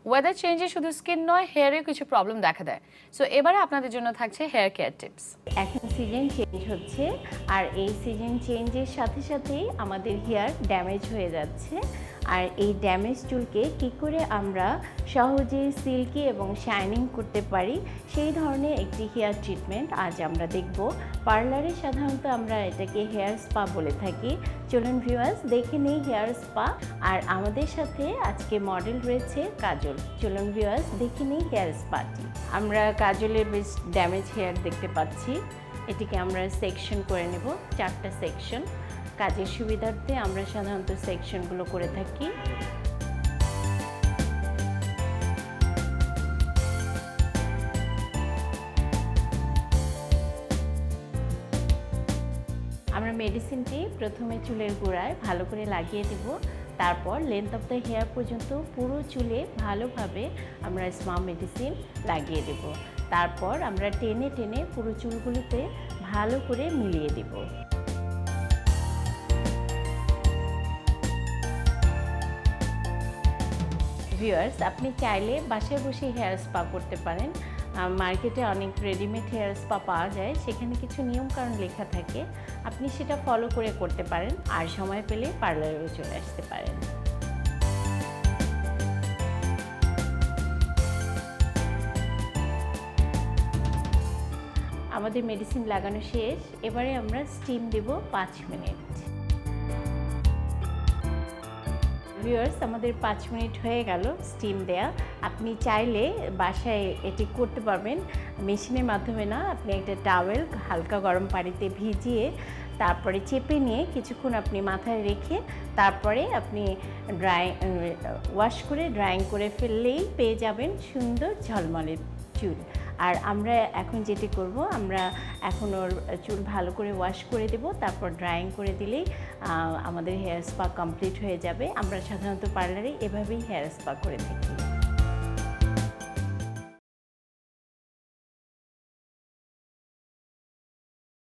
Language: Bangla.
ওয়েদার চেঞ্জে শুধু স্কিন নয়, হেয়ারেও কিছু প্রবলেম দেখা দেয়। সো এবারে আপনাদের জন্য থাকছে হেয়ার কেয়ার টিপস। এখন সিজন চেঞ্জ হচ্ছে, আর এই সিজন চেঞ্জের সাথে সাথেই আমাদের হেয়ার ড্যামেজ হয়ে যাচ্ছে। আর এই ড্যামেজ চুলকে কী করে আমরা সহজে সিল্কি এবং শাইনিং করতে পারি, সেই ধরনের একটি হেয়ার ট্রিটমেন্ট আজ আমরা দেখব। পার্লারে সাধারণত আমরা এটাকে হেয়ার স্পা বলে থাকি। চলুন ভিউয়ার্স, দেখে নেই হেয়ার স্পা। আর আমাদের সাথে আজকে মডেল রয়েছে কাজল। চলুন ভিউয়ার্স, দেখে নেই হেয়ার স্পাটি। আমরা কাজলের বেশ ড্যামেজ হেয়ার দেখতে পাচ্ছি। এটিকে আমরা সেকশন করে নেব, 4টা সেকশন। কাজের সুবিধার্থে আমরা সাধারণত সেকশনগুলো করে থাকি। আমরা মেডিসিনটি প্রথমে চুলের গোড়ায় ভালো করে লাগিয়ে দেব, তারপর লেন্থ অফ দ্য হেয়ার পর্যন্ত পুরো চুলে ভালোভাবে আমরা স্পা মেডিসিন লাগিয়ে দেব। তারপর আমরা টেনে টেনে পুরো চুলগুলিতে ভালো করে মিলিয়ে দেব। ভিউয়ার্স, আপনি চাইলে বাসায় বসে হেয়ার স্পা করতে পারেন। মার্কেটে অনেক রেডিমেড হেয়ার স্পা পাওয়া যায়, সেখানে কিছু নিয়মকানুন লেখা থাকে, আপনি সেটা ফলো করে করতে পারেন। আর সময় পেলে পার্লারেও চলে আসতে পারেন। আমাদের মেডিসিন লাগানো শেষ, এবারে আমরা স্টিম দেব 5 মিনিট। ভিউয়ার্স, আমাদের 5 মিনিট হয়ে গেল স্টিম দেয়া। আপনি চাইলে বাসায় এটি করতে পারবেন, মেশিনের মাধ্যমে না। আপনি একটা টাওয়েল হালকা গরম পানিতে ভিজিয়ে তারপরে চেপে নিয়ে কিছুক্ষণ আপনি মাথায় রেখে তারপরে আপনি ওয়াশ করে ড্রাইং করে ফেললেই পেয়ে যাবেন সুন্দর ঝলমলে চুল। আর আমরা এখন যেটি করব, আমরা এখন ওর চুল ভালো করে ওয়াশ করে দেব, তারপর ড্রাইং করে দিলেই আমাদের হেয়ার স্পা কমপ্লিট হয়ে যাবে। আমরা সাধারণত পার্লারে এভাবেই হেয়ার স্পা করে থাকি।